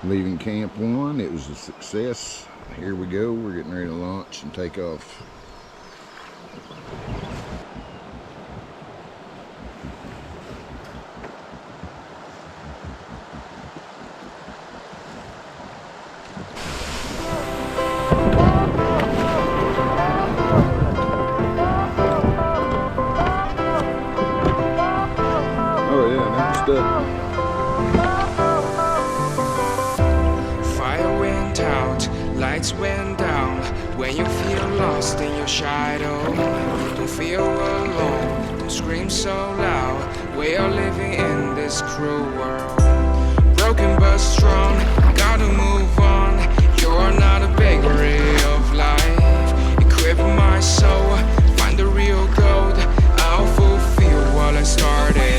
Leaving Camp 1, it was a success. Here we go, we're getting ready to launch and take off. Oh yeah, never stuck. Fire went out, lights went down. When you feel lost in your shadow, don't feel alone, don't scream so loud. We are living in this cruel world. Broken but strong, gotta move on. You're not a bakery of life. Equip my soul, find the real gold. I'll fulfill what I started.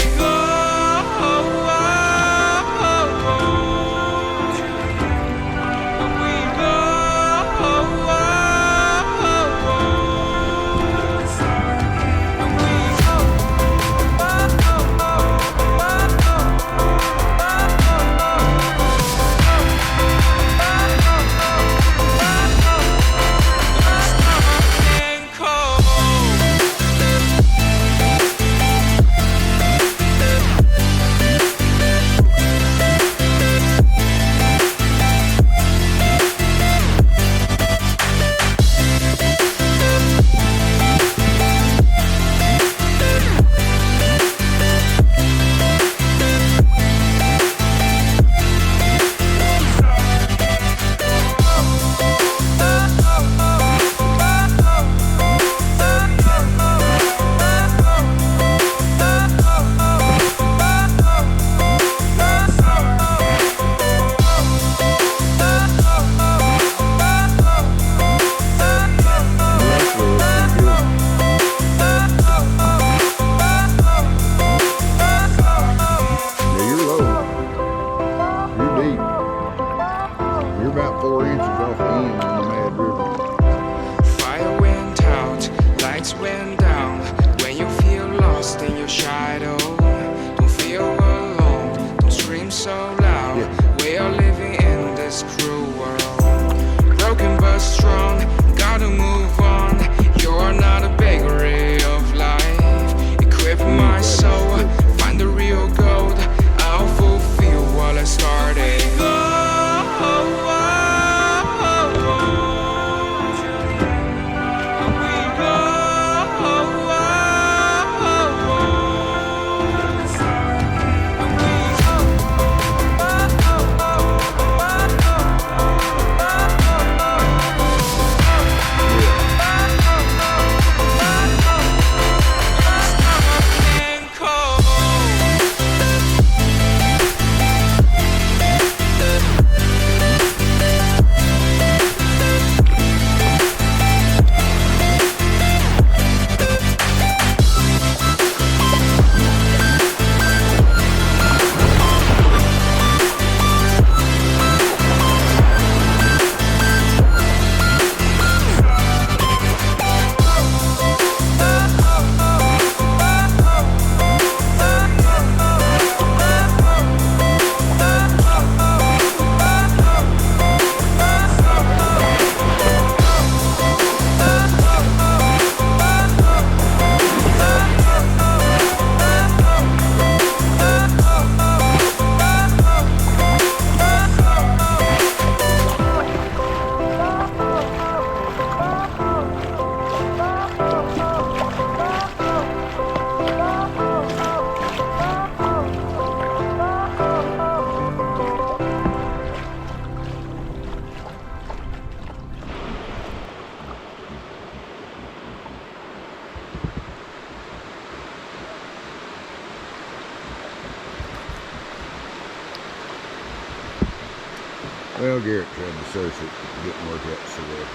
Well, Garrett tried to surf it, it didn't work out so well.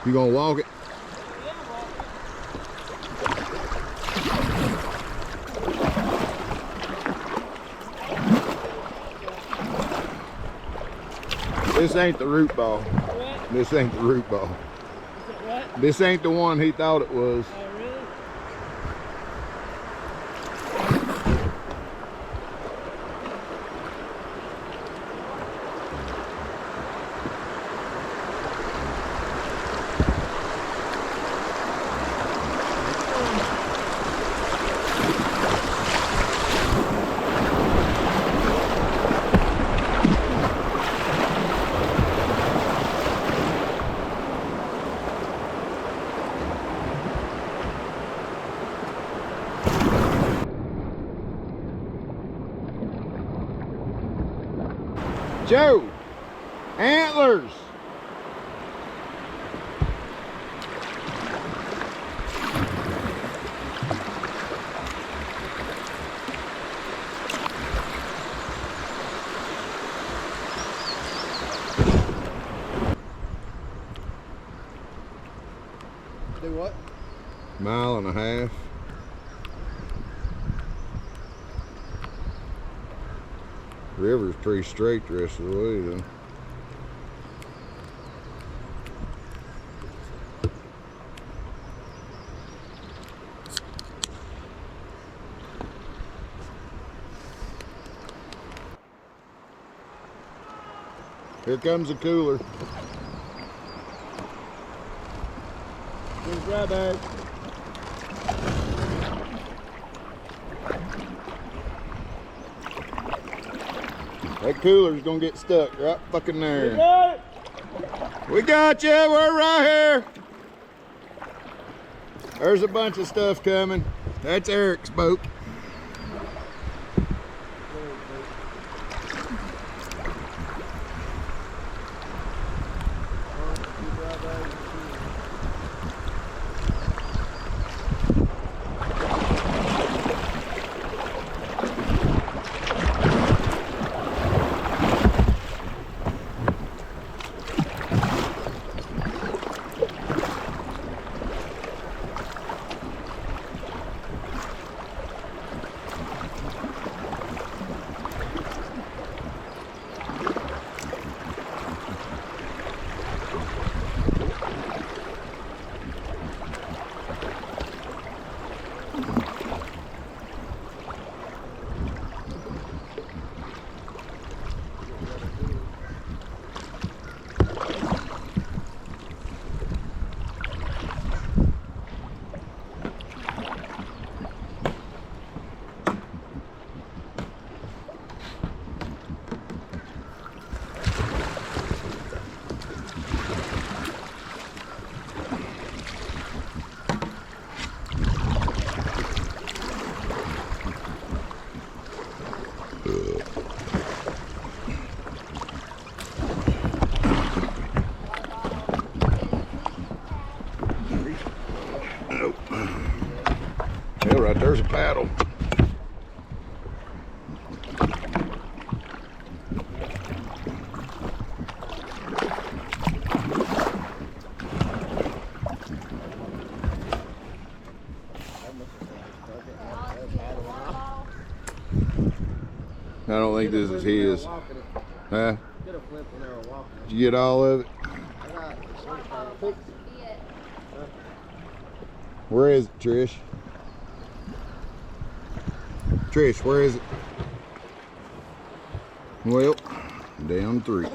You gonna walk it? This ain't the root ball. What? This ain't the root ball. Is it what? This ain't the one he thought it was. Oh, really? Joe, antlers. Do what? Mile and a half. River's pretty straight the rest of the way though. Here comes the cooler. Here's dry bag. That cooler's gonna get stuck right fucking We there. got it. We got you, we're right here. There's a bunch of stuff coming. That's Eric's boat. Yeah, right there's a paddle. I don't think this is his. Huh? Get a flip when they were walking. Did you get all of it? I got it. Where is it, Trish? Trish, where is it? Well, down 3.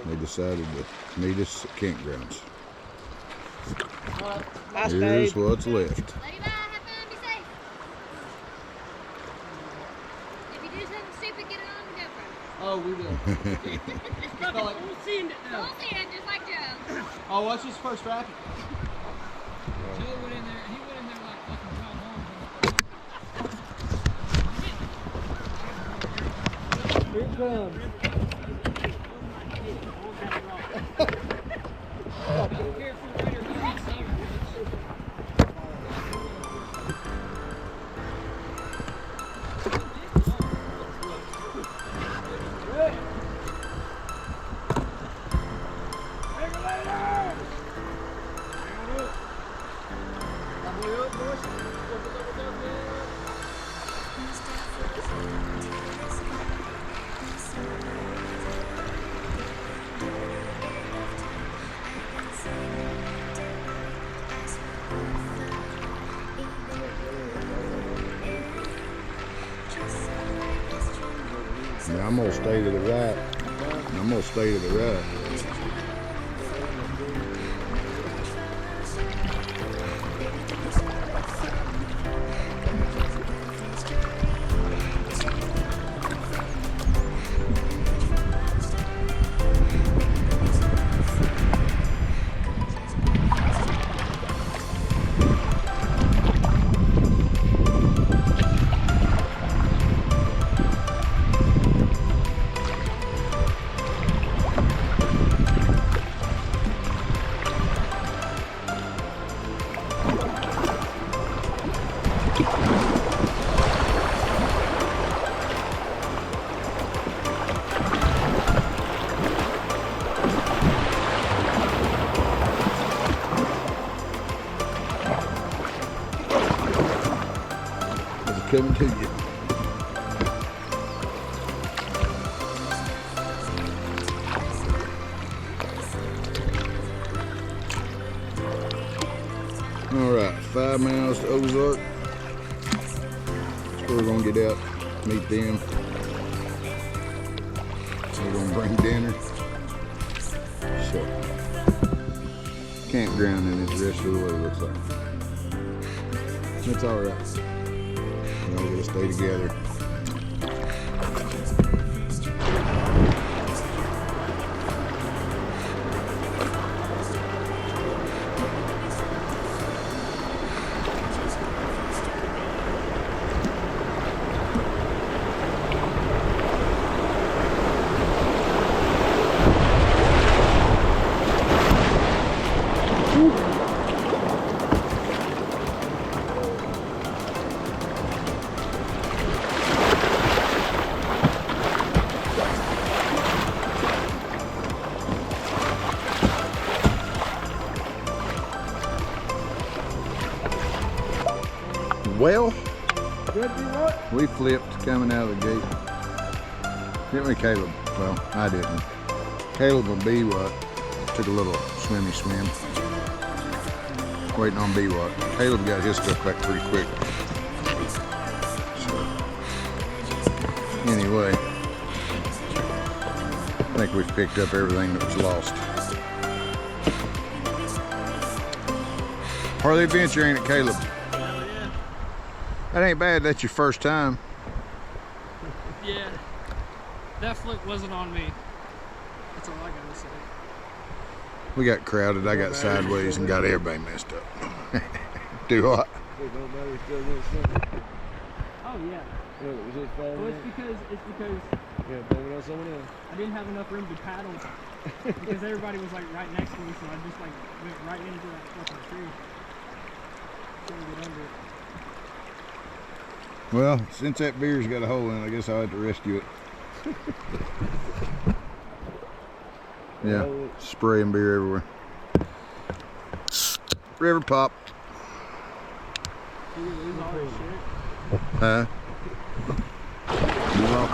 They decided to meet us at campgrounds. Here's what's left. Lady bye, have fun, be safe. If you do something stupid, get it on the GoPro. Oh, we will. We'll see it now. We'll see it just like Joe. Oh, what's his first racket? Joe went in there, he went in there like fucking Tom Holmes. Here it comes. Yeah, I'm gonna stay to the right. I'm gonna stay to the right. Coming to you. All right, 5 miles to Ozark. So we're gonna get out, meet them. We're gonna bring dinner. So, campground in this rest of the way looks like. It's all right. We're gonna stay together. Well, we flipped coming out of the gate. Didn't we, Caleb? Well, I didn't. Caleb and B-Watt took a little swimmy swim. Waiting on B-Watt. Caleb got his stuff back pretty quick. So, anyway, I think we've picked up everything that was lost. Part of the adventure, ain't it, Caleb? That ain't bad, that's your first time. Yeah, that flip wasn't on me. That's all I gotta say. We got crowded, I got sideways and got everybody messed up. Do what? Oh yeah. Well, it's because I didn't have enough room to paddle because everybody was like right next to me, so I just like went right into that fucking tree. Couldn't get under it. Well, since that beer's got a hole in it, I guess I'll have to rescue it. Yeah, spraying beer everywhere. River pop. Did we lose all this shit? Huh? Well,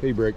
P-brake.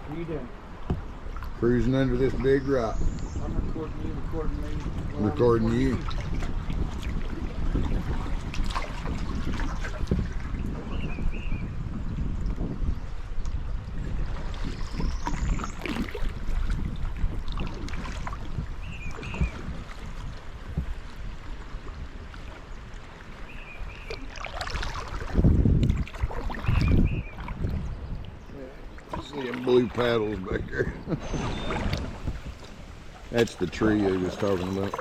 What are you doing? Cruising under this big rock. I'm recording you, recording me. Recording you. See them blue paddles back there. That's the tree he was talking about.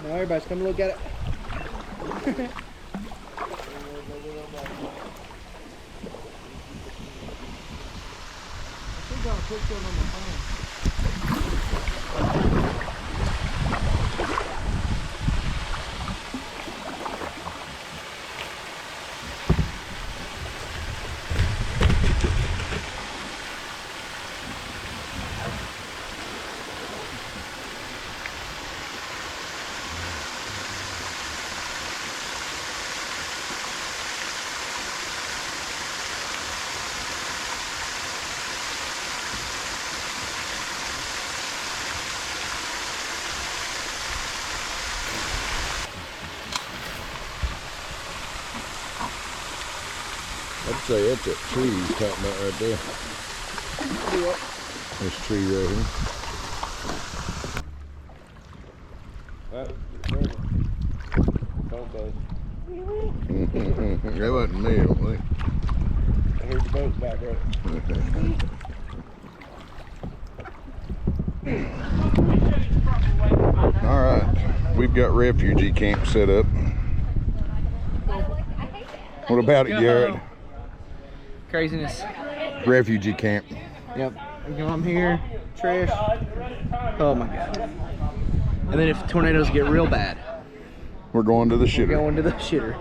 Now everybody's come to look at it. I got a picture on my phone. I'd say that's that tree he's talking about right there. This tree right here. That wasn't me, I don't think. I heard the boat back there. All right, we've got refugee camp set up. What about it, Garrett? Craziness. Refugee camp. Yep. I'm here. Trish. Oh my god. And then if tornadoes get real bad, We're going to the we're shitter. going to the shitter.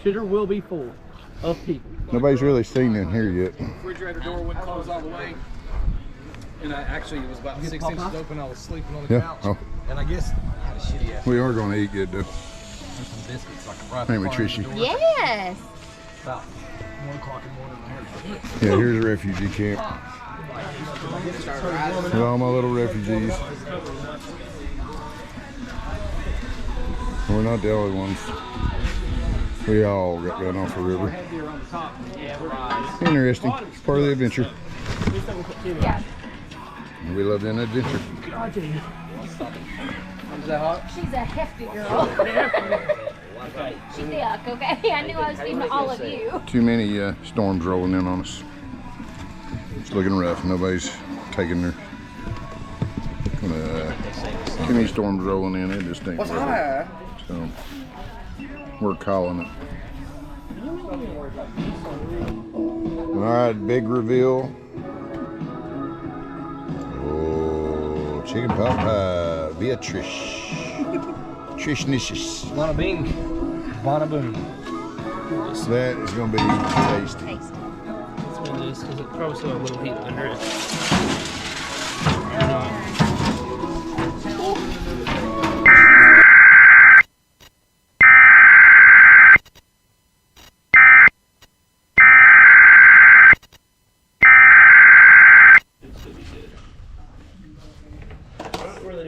Shitter will be full of people. Nobody's really seen in here yet. Refrigerator door wouldn't close all the way. And I actually, it was about 6 inches open. I was sleeping on the Yeah. couch. Oh, And I guess I had a shitty ass. we are going to eat good though. Some biscuits like right Ain't we, before Trishy? the door. Yes. About 1 o'clock in the morning. I heard it. Yeah, here's a refugee camp. With all my little refugees. We're not the only ones. We all got going off the river. Interesting. It's part of the adventure. Yeah. We love an adventure. Is that hot? She's a hefty girl. She's thick, okay? I knew I was feeding all of you. Too many storms rolling in on us. It's looking rough. Nobody's taking their. Too many storms rolling in. It just ain't worth it. So we're calling it. All right, big reveal. Oh, chicken pot pie via Trish. Trishnicious. Bada bing, bada boom. That is going to be tasty. Tasty. Let's spin this because it probably still have a little heat under it.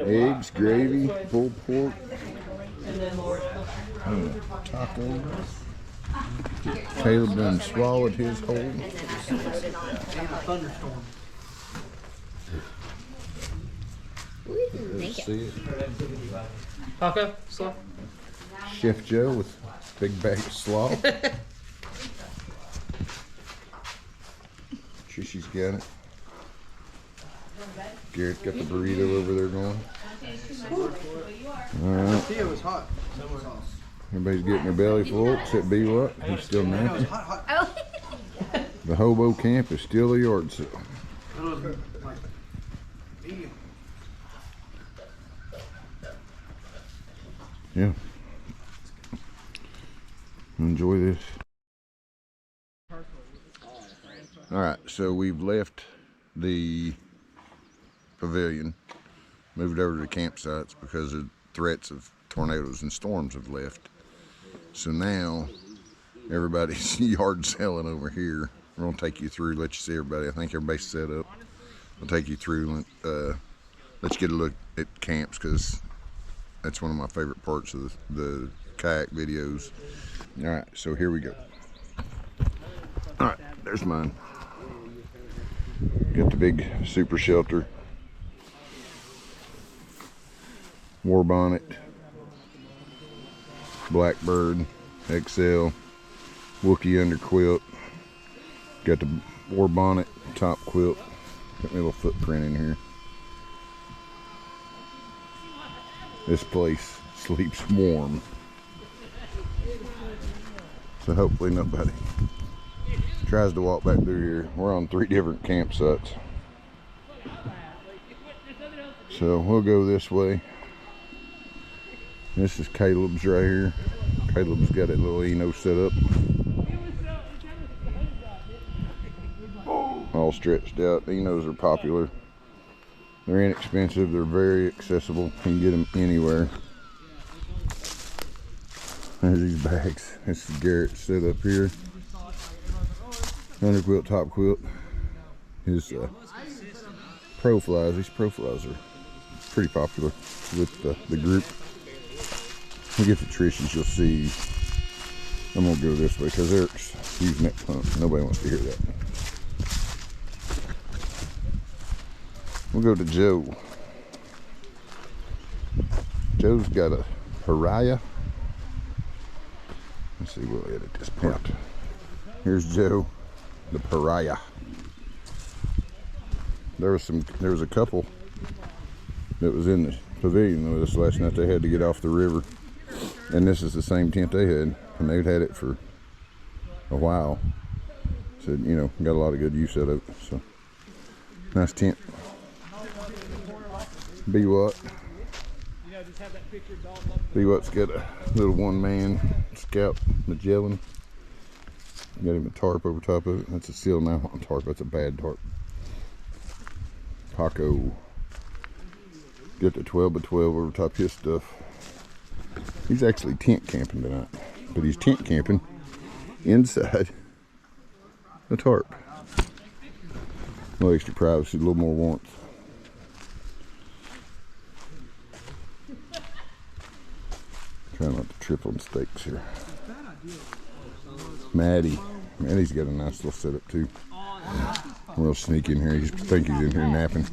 Eggs, gravy, pulled pork, taco. Caleb done swallowed his whole. Let's see it. Taco? Slaw? Chef Joe with big bag of slaw. Trishy's got it. Garrett got the burrito over there going. Alright. It was hot. Everybody's getting their belly full except B what? He's still napping. Oh. The hobo camp is still a yard sale. Yeah. Enjoy this. Alright, so we've left the pavilion, moved over to the campsites because of threats of tornadoes and storms have left. So now everybody's yard selling over here. We're gonna take you through, let you see everybody. I think everybody's set up. We'll take you through and let you get a look at camps because that's one of my favorite parts of the kayak videos. All right, so here we go. All right, there's mine. Got the big super shelter. War bonnet. Blackbird XL. Wookie under quilt. Got the war bonnet top quilt. Got my little footprint in here. This place sleeps warm. So hopefully nobody tries to walk back through here. We're on 3 different campsites. So we'll go this way. This is Caleb's right here. Caleb's got that little Eno set up. All stretched out. Enos are popular. They're inexpensive. They're very accessible. You can get them anywhere. There's these bags. This is Garrett's set up here. Under quilt, top quilt. His pro flies. These pro flies are pretty popular with the group. When we get to Trish's, you'll see. I'm gonna go this way because Eric's using that pump. Nobody wants to hear that. We'll go to Joe. Joe's got a pariah. Let's see, we'll edit this part. Here's Joe, the pariah. There was a couple that was in the pavilion with us last night. They had to get off the river, and this is the same tent they had, and they'd had it for a while. So you know, got a lot of good use out of it. So nice tent. Be what? Be what's got a little one-man Scout Magellan. Got him a tarp over top of it. That's a seal now on tarp. That's a bad tarp. Paco. Got the 12x12 over top of his stuff. He's actually tent camping tonight, but he's tent camping inside a tarp. A little extra privacy, a little more warmth. Try not to trip on stakes here. Maddie's got a nice little setup too. We'll sneak in here. I think he's in here napping.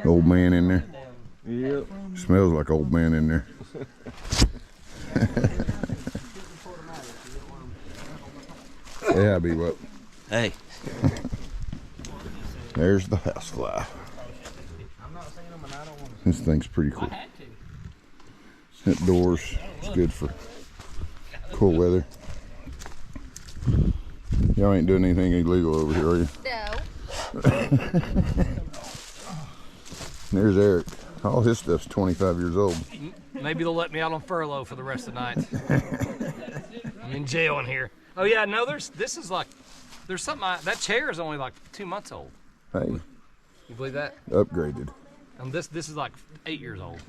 Old man in there. Yep. Smells like old man in there. Yeah, be what? Hey. There's the housefly. This thing's pretty cool. That doors is good for cool weather. Y'all ain't doing anything illegal over here, are you? No. There's Eric. All his stuff's 25 years old. Maybe they'll let me out on furlough for the rest of the night. I'm in jail in here. Oh yeah, no, there's something, that chair is only like 2 months old. Hey, You believe that? upgraded. This is like 8 years old.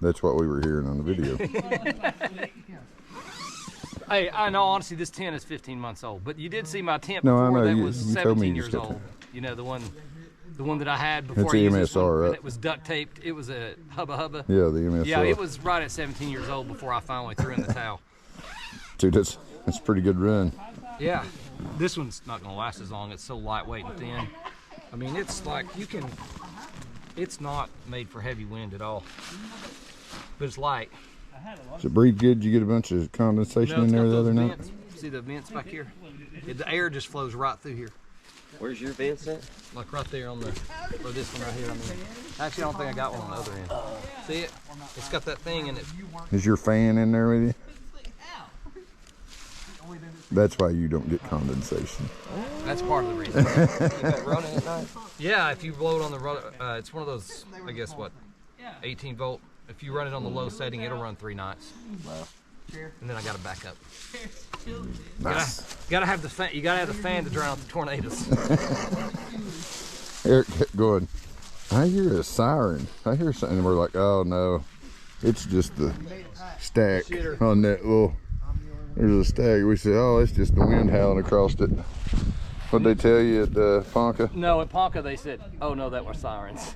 That's what we were hearing on the video. Hey, I know, honestly, this tent is 15 months old, but you did see my tent No, I before know, that you was told me 17 you years got old. that. You know, the one that I had before That's I the used this one, MSR, right? and it was duct taped. It was a Hubba Hubba. Yeah, the MSR. Yeah, it was right at 17 years old before I finally threw in the towel. Dude, that's a pretty good run. Yeah, this one's not gonna last as long. It's so lightweight and thin. I mean, it's like it's not made for heavy wind at all, but it's light. Does it breathe good? Did you get a bunch of condensation in It's there got the those other night? vents. See the vents back here? The air just flows right through here. Where's your vents at? Like right there on the, or this one right here. I mean, actually, I don't think I got one on the other end. See it? It's got that thing in it. Is your fan in there with you? That's why you don't get condensation. That's part of the reason. You got running at night? Yeah, if you blow it on the, it's one of those, I guess what, 18 volt. If you run it on the low setting, it'll run 3 nights. Wow. And then I got to back up. Nice. Gotta have the fan. You gotta have the fan to drown out the tornadoes. Eric kept going, I hear a siren. I hear something. And we're like, oh no, it's just the stack on that little, there's a stack. We said, oh, it's just the wind howling across it. What'd they tell you at Ponca? No, at Ponca they said, oh no, that were sirens.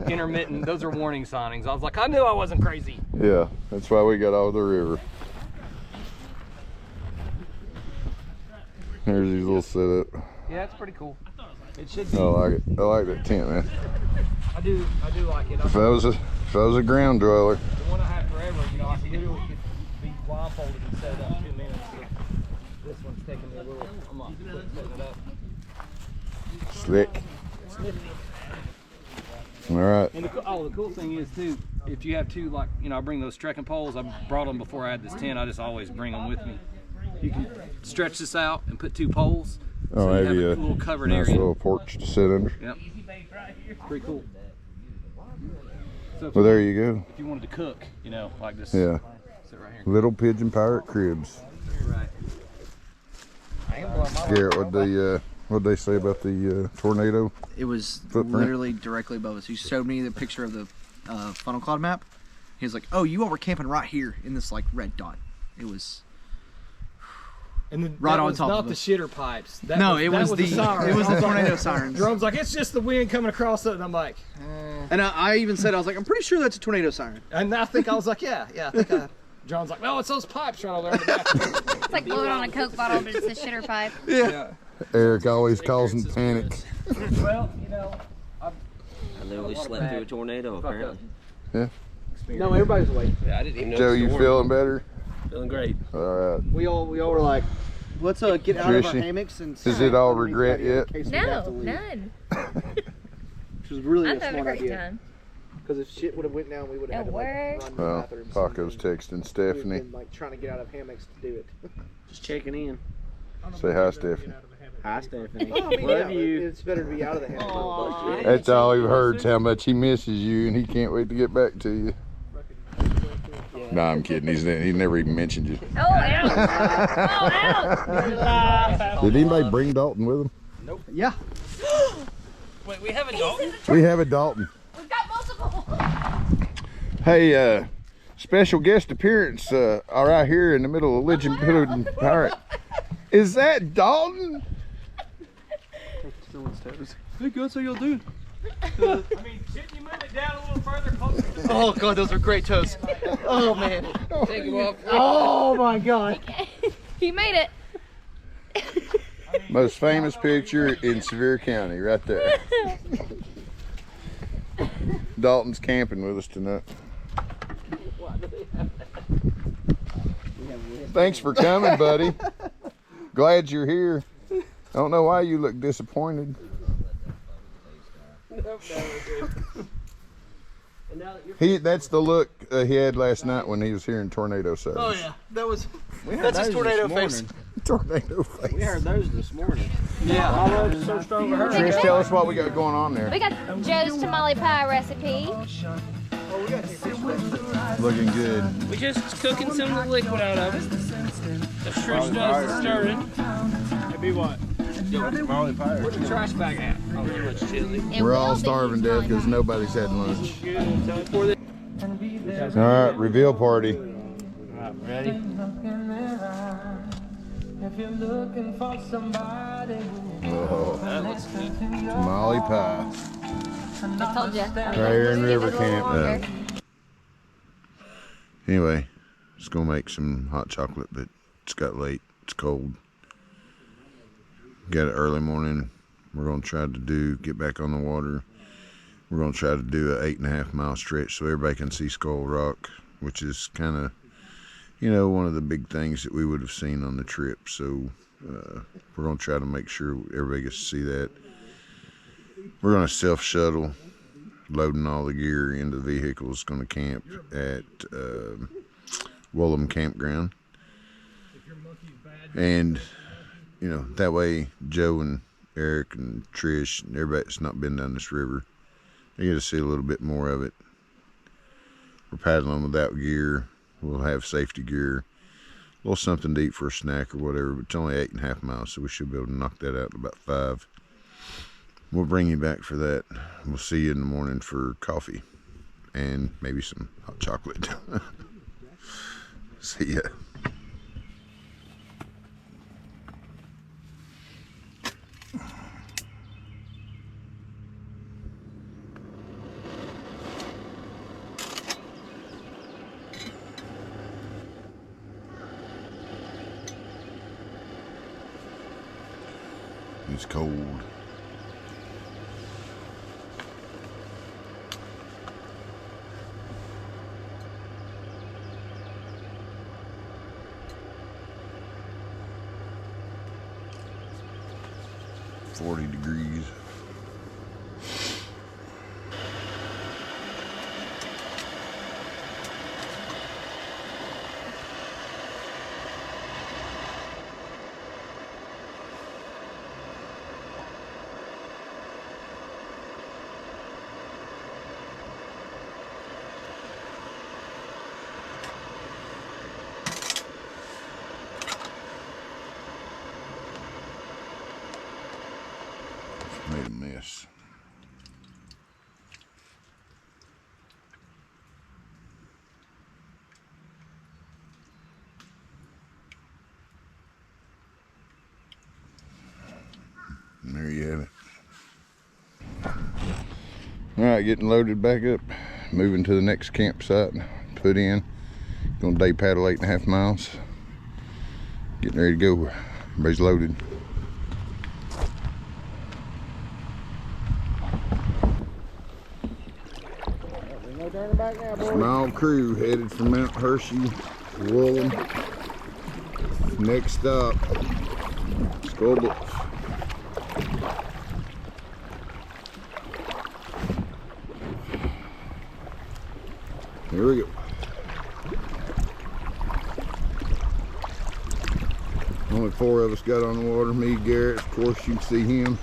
Intermittent, those are warning signings. I was like, I knew I wasn't crazy. Yeah, that's why we got out of the river. There's these little setup. Yeah, it's pretty cool. It should be. I like it. I like that tent, man. I do like it. If I was a ground dweller. The one I had forever, you know, I literally could be blindfolded and set it up in 2 minutes. This one's taking me a little, I'm not quick setting it up. Slick. All right. And the cool thing is too, if you have two, like, you know, I bring those trekking poles. I brought them before I had this tent. I just always bring them with me. You can stretch this out and put 2 poles. So you have a little covered nice area. little porch to sit under. Yep. Pretty cool. So Well, there you go. if you wanted to cook, you know, like this. Yeah. Sit right here. Little Pigeon Pirate Cribs. Right. Garrett, what'd they say about the tornado? It was Footprint? literally directly above us. He showed me the picture of the funnel cloud map. He was like, "Oh, you all were camping right here in this like red dot." It was And then right that on was top not of the us. shitter pipes. That No, was, it that was the siren. it was the tornado sirens. Jerome's like, it's just the wind coming across it, and I'm like, And I even said, I was like, I'm pretty sure that's a tornado siren. and I think I was like, yeah, I think I. John's like, no, it's those pipes right over there in the back. It's like blowing on a Coke bottle, but it's a shitter pipe. Yeah. Eric always causing panic. Well, you know, I literally slept through a tornado, apparently. Yeah. No, everybody's awake. Yeah, I didn't even know. Joe, the you storm. feeling better? Feeling great. All right. We all were like, let's get out of our Trishy, hammocks and. is it all regret yet? No, none. Which was really I'm a having a smart great idea. time. Because if shit would have went down, we would have had to like, run to the Well, bathrooms. Paco's texting We've Stephanie. been like trying to get out of hammocks to do it. Just checking in. Say hi, Stephanie. Hi, Stephanie. Oh, I mean, Love yeah, you. it's better to be out of the hammock. That's all he heard, is how much he misses you, and he can't wait to get back to you. Nah, I'm kidding. He never even mentioned you. Oh, ouch! Oh, ouch! Did anybody bring Dalton with him? Yeah. wait, we have a dog? We have a Dalton. We've got multiple. Hey, special guest appearance right here in the middle of Legend Pigeon Pirate. Is that Dalton? Hey guys, how y'all doing? I mean, shouldn't you move it down a little further, closer to the Oh god, those are great toes. Oh man. Take him off. Oh my god. He made it. Most famous picture in Sevier County, right there. Dalton's camping with us tonight. Thanks for coming, buddy. Glad you're here. I don't know why you look disappointed. That's the look he had last night when he was here in tornado surge. Oh yeah. That's his tornado face. Tornado face. We heard those this morning. Yeah. Searched over her. Trish, tell us what we got going on there. We got Joe's tamale pie recipe. Looking good. We're just cooking some of the liquid out of it. The Trish does the stirring. Maybe what? Where's the trash bag at? Oh, too much chili. We're all starving to death because nobody's had lunch. All right, reveal party. Ready? Oh, That looks good. tamale pie. I told you. Right here in River Camp. Anyway, just gonna make some hot chocolate, but it's got late. It's cold. Got it early morning. We're gonna try to get back on the water. We're gonna try to do an 8.5 mile stretch so everybody can see Skull Rock, which is kind of, you know, one of the big things that we would have seen on the trip. So we're gonna try to make sure everybody gets to see that. We're gonna self shuttle, loading all the gear into the vehicles. Gonna camp at Woolum Campground, and you know, that way Joe and Eric and Trish and everybody that's not been down this river, they get to see a little bit more of it. We're paddling without gear. We'll have safety gear, a little something to eat for a snack or whatever, but it's only 8.5 miles, so we should be able to knock that out in about 5. We'll bring you back for that. We'll see you in the morning for coffee and maybe some hot chocolate. See ya. It's cold. .40 degrees. Made a mess. And there you have it. All right, getting loaded back up, moving to the next campsite, put in. Gonna day paddle 8.5 miles. Getting ready to go. Everybody's loaded. Small crew headed from Mount Hershey, Woolum. Next stop, Skull Bluff. Here we go. Only 4 of us got on the water. Me, Garrett, of course you can see him.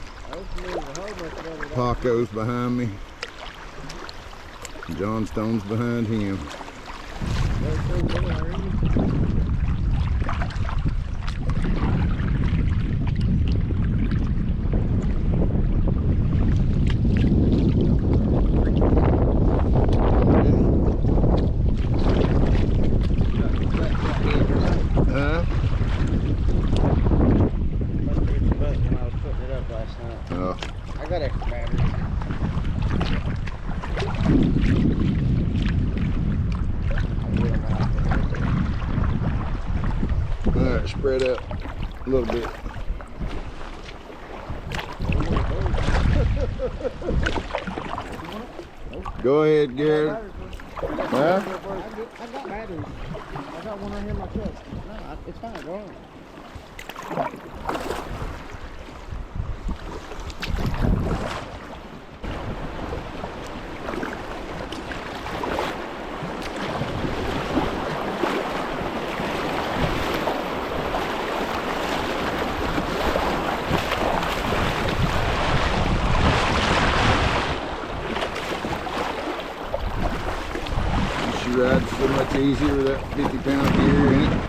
Paco's behind me. John Stone's behind him. I got extra batteries. Alright, spread out a little bit. Go ahead, Garrett. Huh? I got batteries. I got one right here in my truck. No, it's fine, go on. easier with that 50-pound gear in it.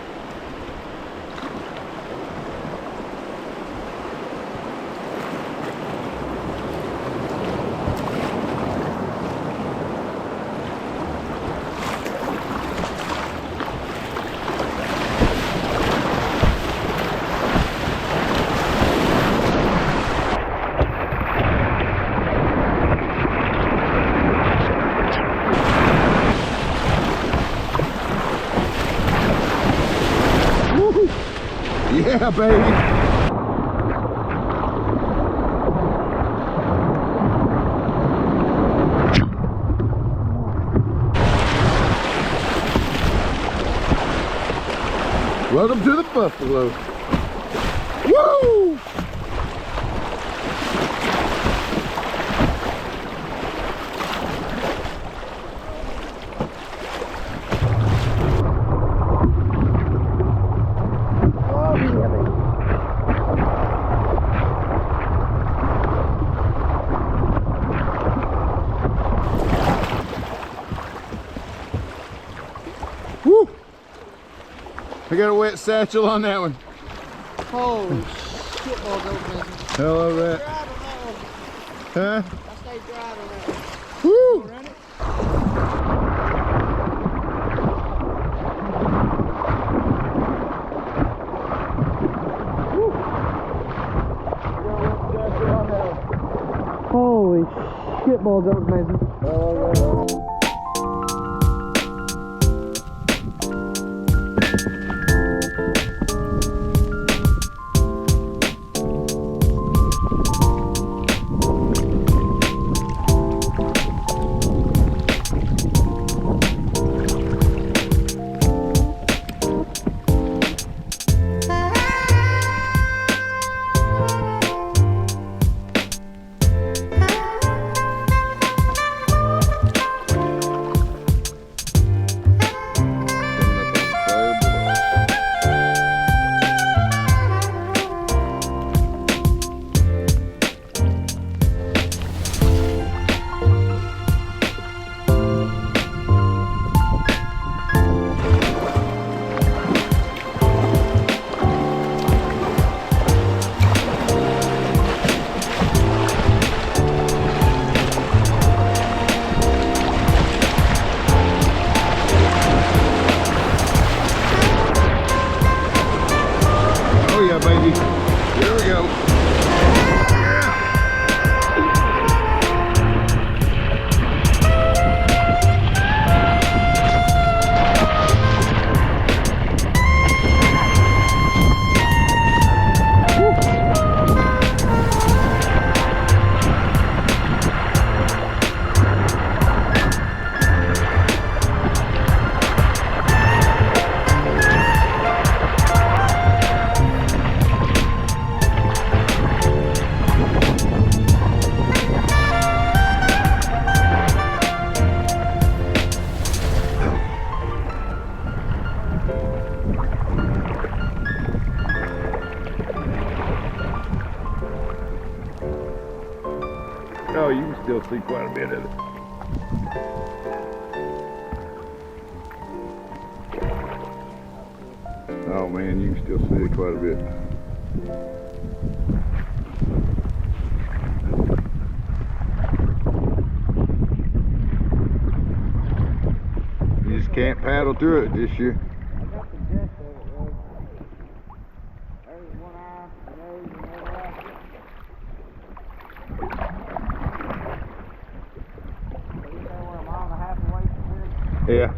Yeah, baby. Welcome to the Buffalo. Woo! Woo! I got a wet satchel on that one. Holy shit, balls open. Hello, that. Huh? I stayed dry on that. Woo! Run it? Holy shit balls, that was amazing. Oh yeah, baby. Here we go. Oh, you can still see quite a bit of it. Oh man, you can still see it quite a bit. You just can't paddle through it this year. Yeah.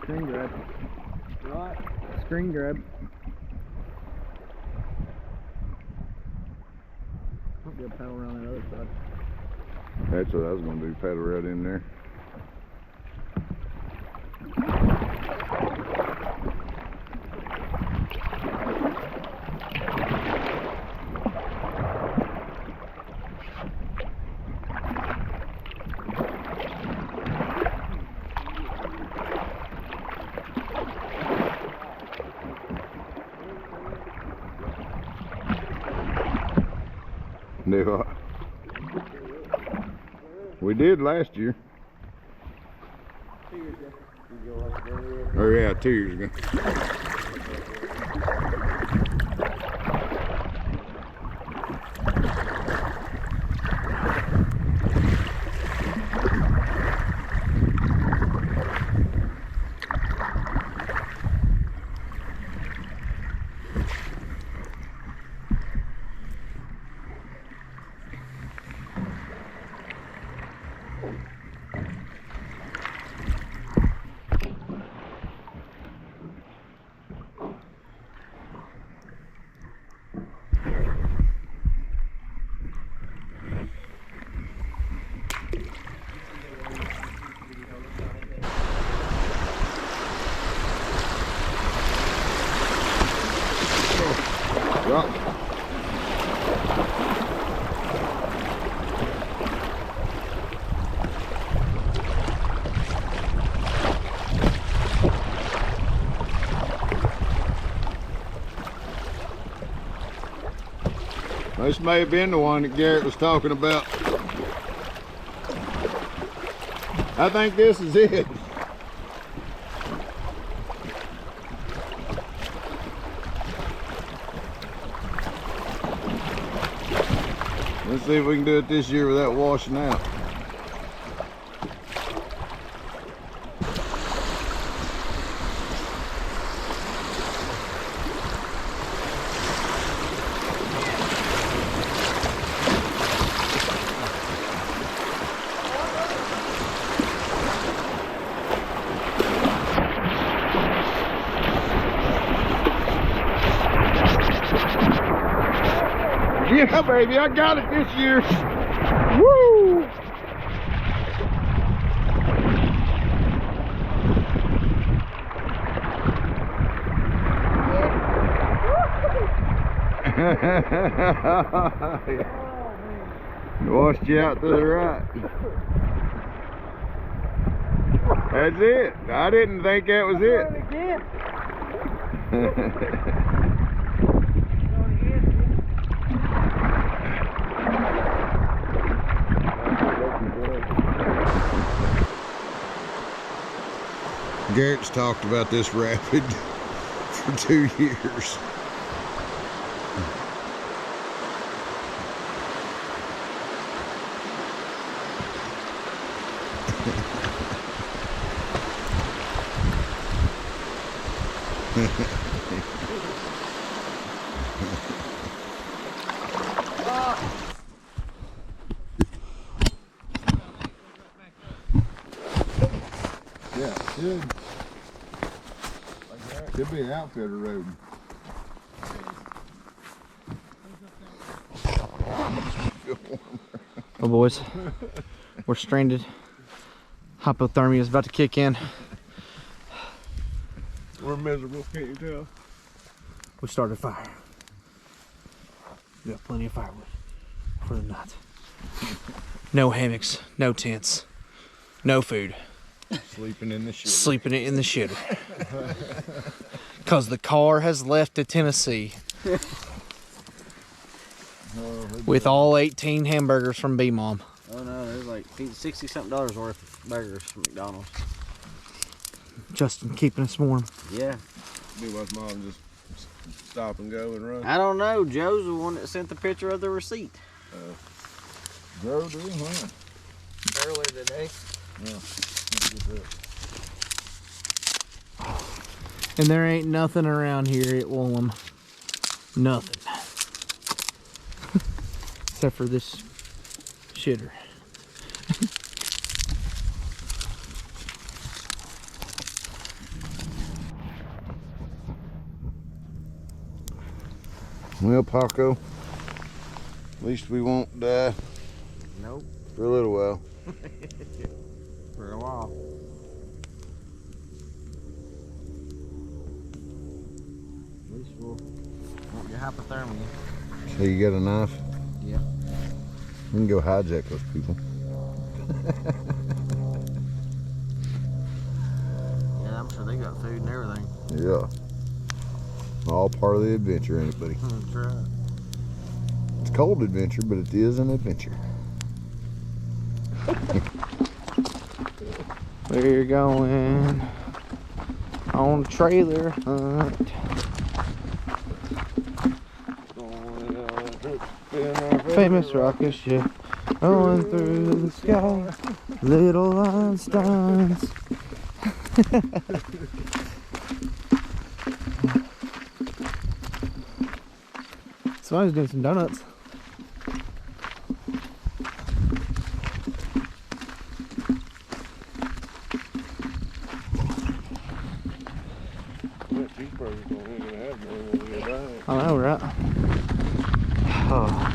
Screen grab. What? Screen grab. I'll be able to paddle around the other side. That's what I was going to do, paddle right in there. Do what? We did last year. 2 years ago. Oh yeah, 2 years ago. This may have been the one that Garrett was talking about. I think this is it. Let's see if we can do it this year without washing out. Yeah, baby, I got it this year. Woo! Washed you out to the right. That's it. I didn't think that was it. Garrett's talked about this rapid for 2 years. Yeah, good. Could be an outfitter road. Well, boys, we're stranded. Hypothermia is about to kick in. We're miserable, can't you tell? We started a fire. We got plenty of firewood for the night. No hammocks, no tents, no food. Sleeping in the shitter. Sleeping in the shitter. Because the car has left to Tennessee with all 18 hamburgers from B-Mom. Oh no, there's like $60-something worth of burgers from McDonald's. Justin keeping us warm. Yeah. Me and my mom just stop and go and run. I don't know. Joe's the one that sent the picture of the receipt. Joe did, huh? Earlier today. Yeah. And there ain't nothing around here at Woolum. Nothing. Except for this shitter. Well, Paco, at least we won't die. Nope. For a little while. For a while. At least we'll won't get hypothermia. So you got a knife? Yeah. We can go hijack those people. Yeah, I'm sure they got food and everything. Yeah. All part of the adventure, ain't it, buddy? That's right. It's a cold adventure, but it is an adventure. We're going on a trailer hunt. Famous rocket ship going through the sky. Little Einsteins. Somebody's doing some donuts. I know, right? Oh.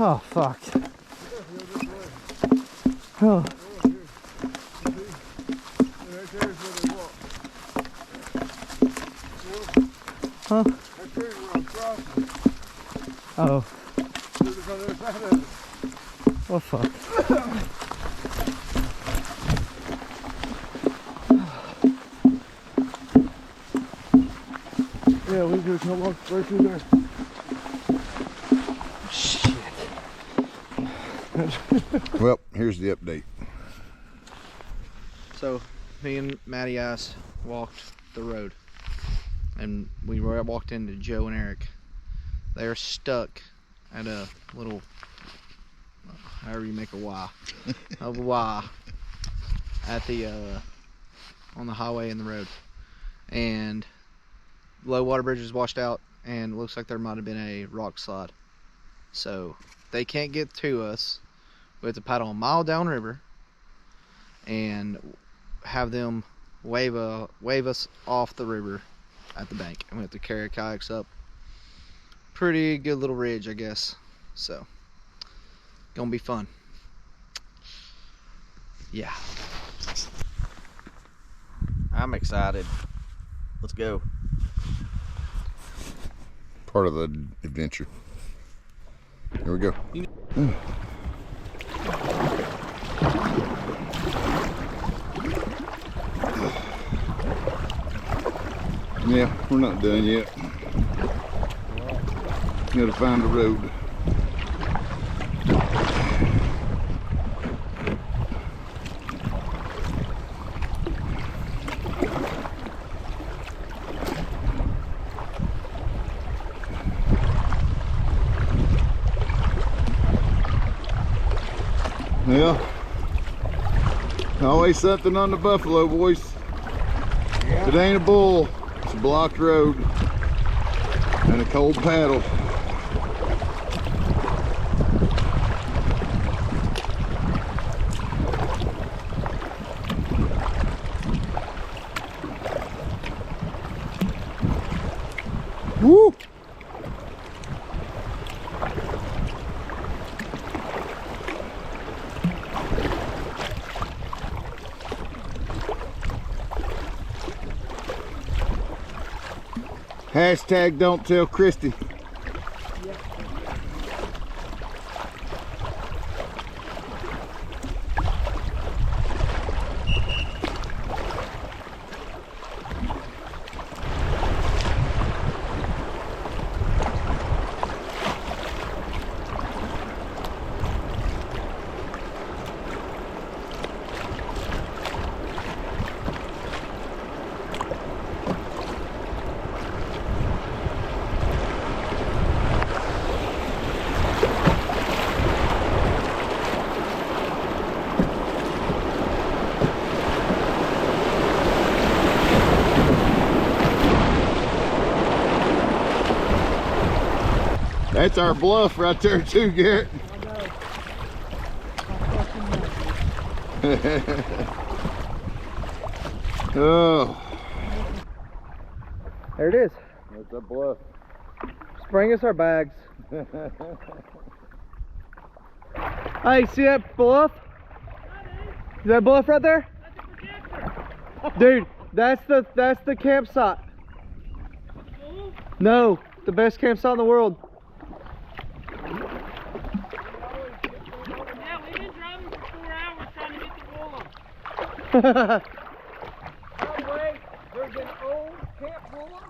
Oh, fuck. Oh. Huh? Oh. Oh, fuck. Yeah, we just come walk right through there. Shit. Well, here's the update. So, me and Matty Ice walked the road, and we walked into Joe and Eric. They are stuck at a little, however you make a Y, a Y, at the on the highway in the road, and low water bridge is washed out, and it looks like there might have been a rock slide. So they can't get to us. We have to paddle a mile downriver and have them wave us off the river at the bank, and we have to carry kayaks up. Pretty good little ridge, I guess. So gonna be fun. Yeah, I'm excited. Let's go. Part of the adventure. Here we go. Yeah, we're not done yet. Gotta find the road. Yeah, always something on the buffalo, boys. Yeah. If it ain't a bull, it's a blocked road and a cold paddle. Woo! Hashtag don't tell Christy. That's our bluff right there too, Garrett. Oh. there it is. That's a bluff. Just bring us our bags. Hey, see that bluff? Is that bluff right there? Dude, that's the campsite. No, the best campsite in the world. Yeah, we've been driving for 4 hours trying to get to Woolum. By the way, there's an old Camp Woolum.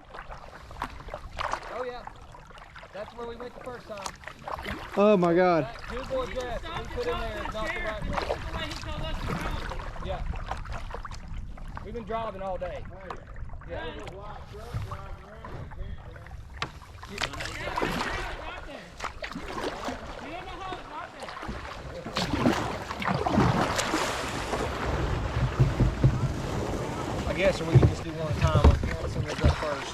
Oh yeah, that's where we went the first time. Oh my God. That Google address that we put in there is not the right way. That's the way he told us to go. Yeah. We've been driving all day. Yeah. I guess, or we can just do one at a time. Let's see what's up first.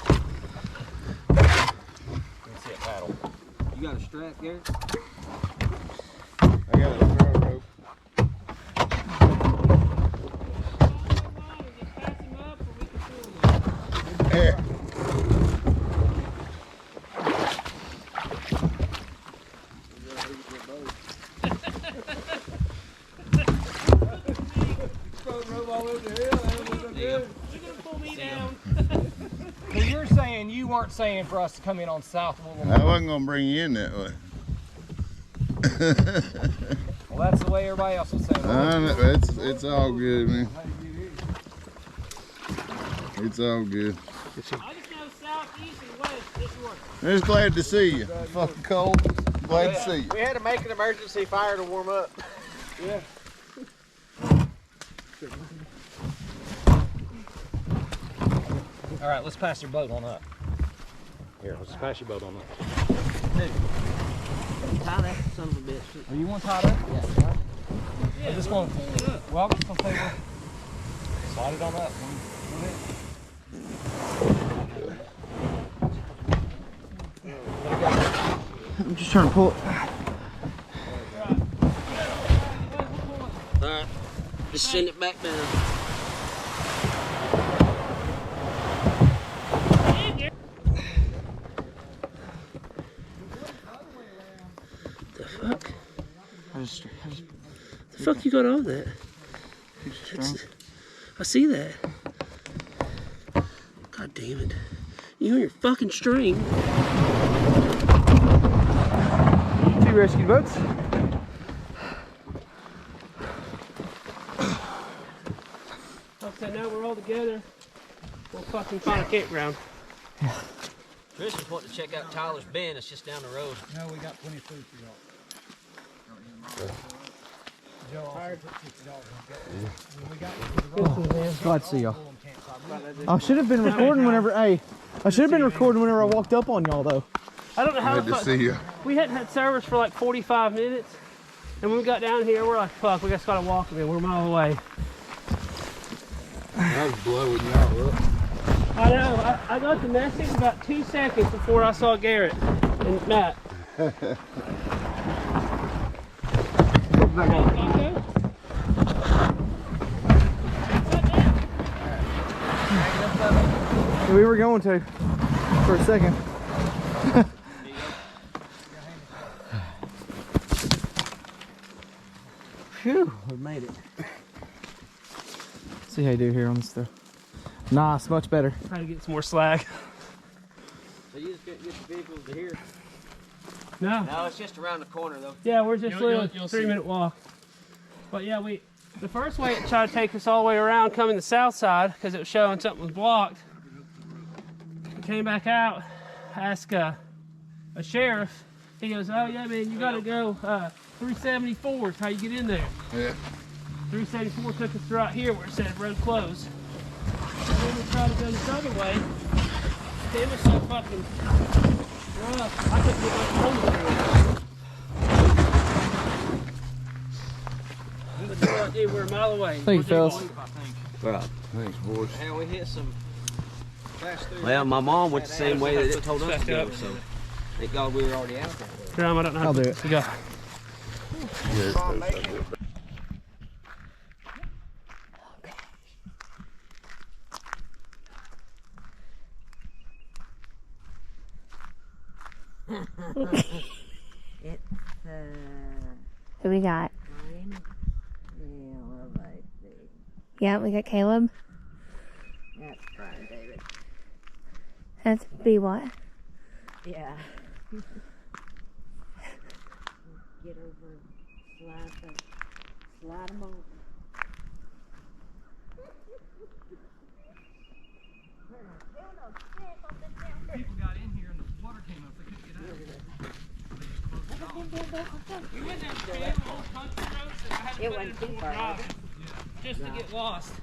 Let's see a paddle. You got a strap, Garrett? I got a throw rope. Yeah. So you're saying you weren't saying for us to come in on South Woolum? I wasn't gonna bring you in that way. Well, that's the way everybody else was saying. It's all good, man. It's all good. I just know south, east, and west. It's work. I'm just glad to see you. Fucking cold. Glad to see you. We had to make an emergency fire to warm up. Yeah. All right, let's pass your boat on up. Here, let's pass your boat on up. Tie that son of a bitch. Are you one tied up? Yeah. I just want to. Well, I'm just gonna say, slide it on up. I'm just trying to pull it. Alright. Just send it back down. The fuck? The fuck you got on that? I see that. God damn it. You and your fucking string. 2 rescue boats. Okay, now we're all together. We'll fucking find a campground. Trish was wanting to check out Tyler's Bend. It's just down the road. No, we got plenty of food for y'all. Glad to see y'all. I should have been recording whenever. Hey, I should have been recording whenever I walked up on y'all though. I don't know how Good to see you. we hadn't had service for like 45 minutes. And when we got down here, we're like, fuck, we just gotta walk again. We're a mile away. I was blowing y'all up. I know. I got the message about 2 seconds before I saw Garrett and Matt. We were going to for a second. Phew, we made it. See how you do here on this stuff. Nice, much better. Try to get some more slag. So you just couldn't get the vehicles to here? No. No, it's just around the corner though. Yeah, we're just a 3-minute walk. But yeah, the first way it tried to take us all the way around coming the south side because it was showing something was blocked. We came back out, asked a sheriff. He goes, oh yeah man, you gotta go 374 is how you get in there. Yeah. 374 took us right here where it said road closed. And then we tried to go this other way. It was so fucking rough. I couldn't get much home there. We're a mile away. Thank you, fellas. Right. Thanks, boys. And we hit some. Well, my mom went the same way that it told us to go, so thank God we were already out there. Graham, I don't know how I'll to do it. go. It's Who we got? mine. Yeah, well, I see. Yeah, we got Caleb. That's Brian David. That's B what? Yeah. Get over and slide them over. People got in here and the water came up. They couldn't get out. We went down two old country roads and I had to It put wasn't in too four far, drive just to get lost.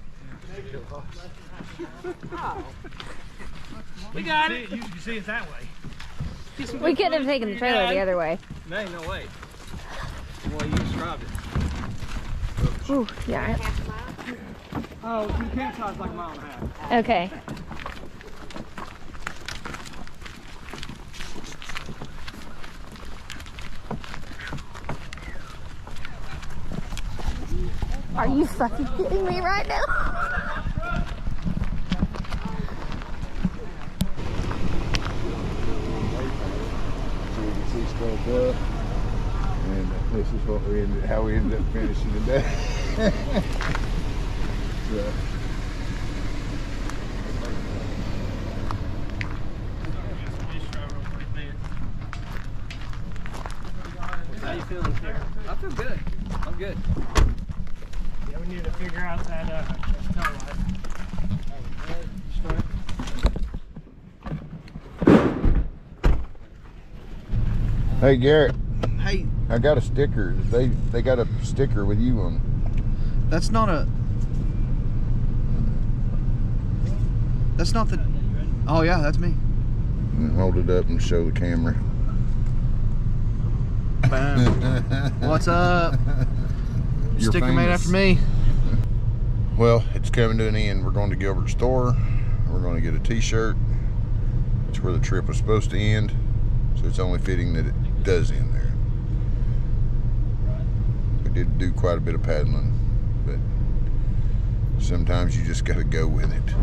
Oh. We got it. You can see it that way. We could have taken the trailer the other way. No, ain't no way. Well, you described it. Ooh, yeah. Oh, the campsite's like a mile and a half. Okay. Are you fucking kidding me right now? So we can see Skull Bluff, and this is how we ended up finishing the day. So, How you feeling, Karen? I feel good. I'm good. Yeah, we need to figure out that tail light. hey Garrett, Hey, I got a sticker. They got a sticker with you on. that's not a. That's not the. Oh yeah, that's me. Hold it up and show the camera. Bam. What's up? You're Sticker made famous. after me. Well, it's coming to an end. We're going to Gilbert's store. We're going to get a t-shirt. It's where the trip was supposed to end. So it's only fitting that it does end there. We did do quite a bit of paddling, but sometimes you just got to go with it.